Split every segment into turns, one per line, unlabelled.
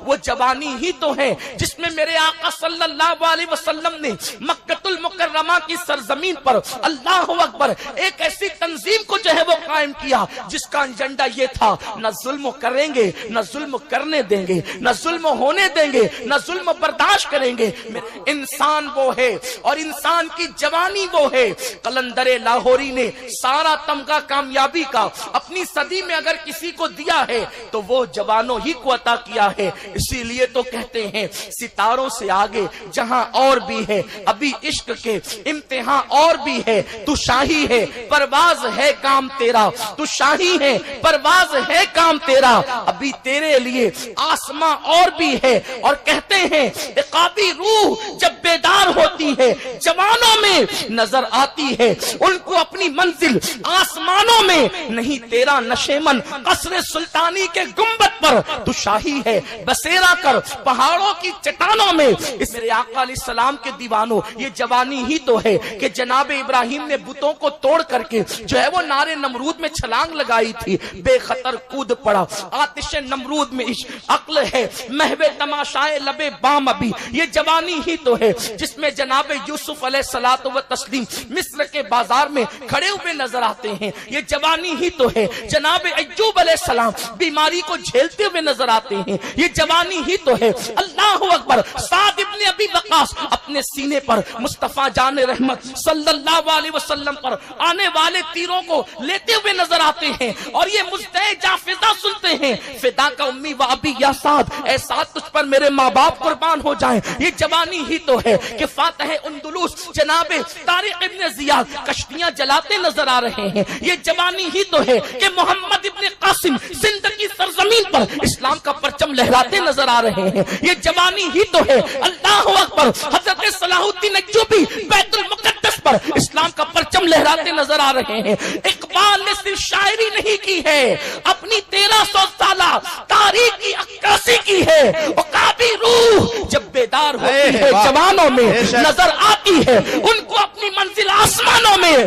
وہ جوانی ہی تو ہے جس میں میرے آقا صلی اللہ علیہ وسلم نے مکہ المکرمہ کی سرزمین پر اللہ اکبر ایک ایسی تنظیم کو جو ہے وہ قائم کیا جس کا ایجنڈا یہ تھا، نہ ظلم کریں گے، نہ ظلم کرنے دیں گے، نہ ظلم ہونے دیں گے، نہ ظلم برداشت کریں گے۔ انسان وہ ہے اور انسان کی جوانی وہ ہے۔ قلندر لاہوری نے سارا تمغہ کامیابی کا اپنی صدی میں اگر کسی کو دیا ہے تو وہ جوانوں ہی کو عطا کیا ہے۔ اسی لیے تو کہتے ہیں ستاروں سے آگے جہاں اور بھی ہے، ابھی عشق کے امتحان اور بھی ہے، تو شاہی ہے پرواز ہے کام تیرا، تو شاہی ہے پرواز ہے کام تیرا، ابھی تیرے لیے آسماں اور بھی ہے۔ اور کہتے ہیں عقابی روح جب بیدار ہوتی ہے جوانوں میں نظر آتی ہے، ان کو اپنی منزل آسمانوں میں نہیں، تیرا نشیمن قصر سلطانی کے گنبد پر تو شاہی ہے بسیرا کر پہاڑوں کی چٹانوں میں۔ اس میرے آقا علیہ السلام کے دیوانوں، یہ جوانی ہی تو ہے کہ جناب ابراہیم نے بتوں کو توڑ کر کے جو ہے وہ نارے نمرود میں چھلانگ لگائی تھی، بے خطر کود پڑا آتش نمرود میں۔ عقل ہے محو تماشائے لبے بام ابھی، یہ جوانی ہی تو ہے جس میں جناب یوسف علیہ الصلوۃ والتسلیم مصر کے بازار میں کھڑے ہوئے نظر آتے ہیں، یہ جوانی ہی تو ہے۔ جناب ایوب علیہ السلام بیماری کو جھیلتے ہوئے نظر آتے ہیں، یہ جوانی ہی تو ہے۔ اللہ اکبر، سعد ابن ابی وقاص اپنے سینے پر مصطفیٰ جان رحمت صلی اللہ علیہ وسلم پر آنے والے تیروں کو لیتے ہوئے نظر آتے ہیں اور یہ مزدے جا فضا سنتے ہیں، فدا کا امی و ابی یا سعد، اے سعد تجھ پر میرے ماں باپ قربان ہو جائیں۔ یہ جوانی ہی تو ہے کہ فاتح اندلس جناب طارق ابن زیاد کشتیاں جلاتے نظر آ رہے ہیں، یہ جوانی ہی تو ہے کہ محمد ابن قاسم سندھ کی سرزمین پر اسلام کا پرچم لہراتے نظر آ رہے ہیں، یہ جوانی ہی تو ہے۔ اللہ اکبر، حضرت صلاح الدین ایوبی بیت المقدس پر اسلام کا پرچم لہراتے نظر آ رہے ہیں۔ اقبال نے صرف شاعری نہیں کی ہے، اپنی 1300 سالہ تاریخ کی عکاسی کی ہے۔ عقابی روح جب بیدار ہوتی ہے جوانوں میں نظر آتی ہے، ان کو اپنی منزل آسمانوں میں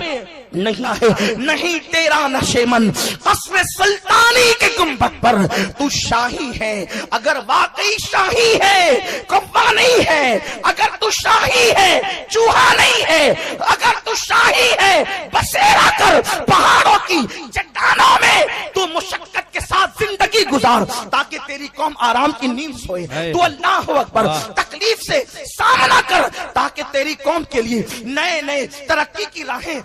نہیں ہے، نہیں تیرا نشیمن قصر سلطانی کے گنبد پر تو شاہی ہے۔ اگر واقعی شاہی ہے کفا نہیں ہے، اگر تو شاہی ہے چوہا نہیں ہے، اگر تو شاہی ہے بسیرا کر پہاڑوں کی چٹانوں میں تو مشقت کے ساتھ زندگی گزار تاکہ تیری قوم آرام کی نیند سوئے۔ تو اللہ اکبر، تکلیف سے سامنا کر تاکہ تیری قوم کے لیے نئے نئے ترقی کی راہیں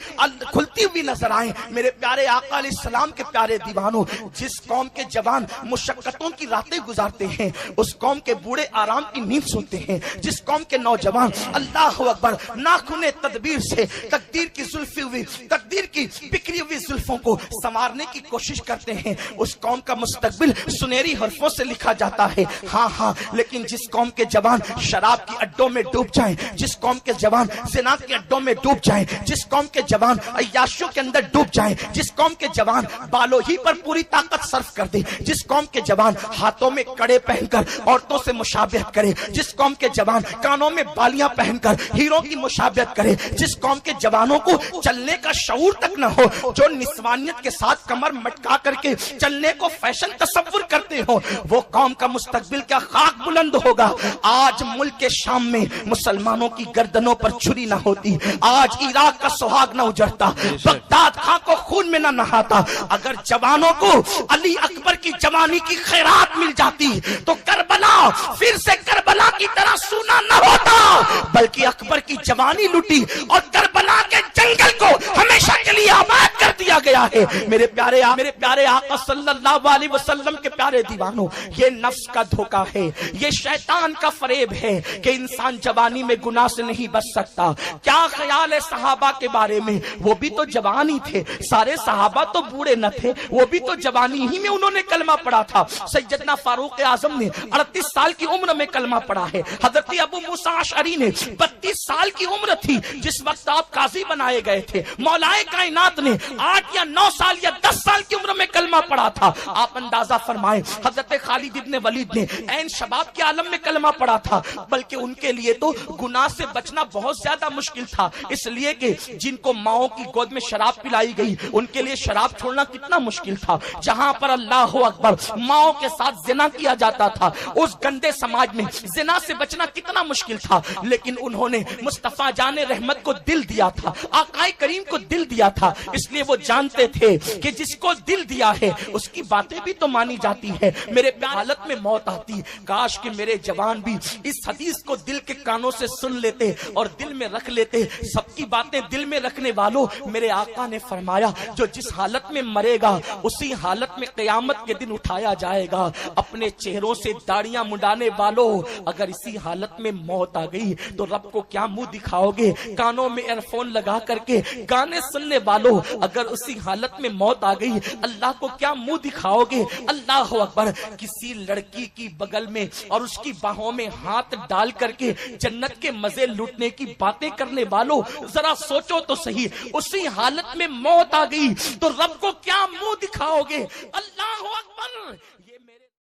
کھلتی ہوئی نظر آئیں۔ میرے پیارے آقا علیہ السلام کے پیارے دیوانوں، جس قوم کے جوان مشقتوں کی راتیں گزارتے ہیں اس قوم کے بوڑھے آرام کی نیند سنتے ہیں۔ جس قوم کے نوجوان اللہ اکبر ناخن تدبیر سے تقدیر کی زلفی ہوئی، تقدیر کی بکھری ہوئی زلفوں کو سنوارنے کی کوشش کرتے ہیں، اس قوم کا مستقبل سنہری حرفوں سے لکھا جاتا ہے۔ ہاں، لیکن جس قوم کے جوان شراب کی اڈوں میں ڈوب جائیں، جس قوم کے جوان زنا کے اڈوں میں ڈوب جائیں، جس قوم کے جوان عیاشیوں کے اندر ڈوب جائیں، جس قوم کے جوان بالوں ہی پر پوری طاقت صرف کر دے، جس قوم کے جوان ہاتھوں میں کڑے پہن کر عورتوں سے مشابہت کرے، جس قوم کے جوان کانوں میں بالیاں پہن کر ہیروں کی مشابہت کرے، جس قوم کے جوانوں کو چلنے کا شعور تک نہ ہو، جو نسوانیت کے ساتھ کمر مٹکا کر کے چلنے کو فیشن تصور کرتے ہو، وہ قوم کا مستقبل کیا خاک بلند ہوگا۔ آج ملک کے شام میں مسلمانوں کی گردنوں پر چھری نہ ہوتی، آج عراق کا سہاگ نہ اجڑتا، بغداد خاں کو خون میں نہ نہاتا، اگر جوانوں کو علی اکبر کی جوانی کی خیرات مل جاتی تو کربلا پھر سے کربلا کی طرح سونا نہ ہوتا، بلکہ اکبر کی جوانی لٹی اور کربلا کے جنگل کو ہمیشہ کے لیے آباد کر دیا گیا ہے۔ میرے پیارے آقا صلی اللہ علیہ وسلم کے پیارے دیوانوں، یہ نفس کا دھوکہ ہے، یہ شیطان کا فریب ہے کہ انسان جوانی میں گناہ سے نہیں بچ سکتا۔ کیا خیال ہے صحابہ کے بارے میں؟ وہ بھی تو جوان ہی تھے، سارے صحابہ تو بوڑھے نہ تھے، وہ بھی تو جوانی ہی میں انہوں نے کلمہ پڑھا تھا۔ سیدنا فاروق اعظم نے 38 سال کی عمر میں کلمہ پڑھا ہے حضرت ابو موسیٰ اشعری نے 32 سال کی عمر تھی جس وقت آپ قاضی بنائے گئے تھے، مولائے کائنات نے 8 یا 9 سال یا 10 سال کی عمر میں کلمہ پڑھا تھا۔ آپ اندازہ فرمائیں حضرت خالد ابن ولید نے عین شباب کے عالم میں کلمہ پڑھا تھا، بلکہ ان کے لیے تو گناہ سے بچنا بہت زیادہ مشکل تھا، اس لیے کہ جن کو ماؤں کی گود میں شراب پلائی گئی ان کے لیے شراب چھوڑنا کتنا مشکل تھا۔ جہاں پر اللہ اکبر ماؤں کے ساتھ زنا کیا جاتا تھا، اس گندے سماج میں زنا سے بچنا کتنا مشکل تھا، لیکن انہوں نے مصطفیٰ جان رحمت کو دل دیا تھا، آقائے کریم کو دل دیا تھا، اس لیے وہ جانتے تھے کہ جس کو دل دیا ہے اس کی باتیں بھی تو مانی جاتی ہے۔ میرے حالت میں موت آتی، کاش کہ میرے جوان بھی اس حدیث کو دل کے کانوں سے سن لیتے اور دل میں رکھ لیتے۔ سب کی باتیں دل میں رکھنے والوں، میرے آقا نے فرمایا جو جس حالت میں مرے گا اسی حالت میں قیامت کے دن اٹھایا جائے گا۔ اپنے چہروں سے داڑیاں منڈانے والوں، اگر اسی حالت میں موت آ گئی تو رب کو کیا منہ دکھاؤ گے؟ کانوں میں ایئر فون لگا کر کے گانے سننے والوں، اگر اسی حالت میں موت آ گئی اللہ کو کیا منہ دکھاؤ گے؟ اللہ اکبر۔ کسی لڑکی کی بغل میں اور اس کی باہوں میں ہاتھ ڈال کر کے جنت کے مزے لوٹنے کی باتیں کرنے والوں، ذرا سوچو تو صحیح، اسی حالت میں موت آ گئی تو رب کو کیا منہ دکھاؤ گے؟ اللہ اکبر۔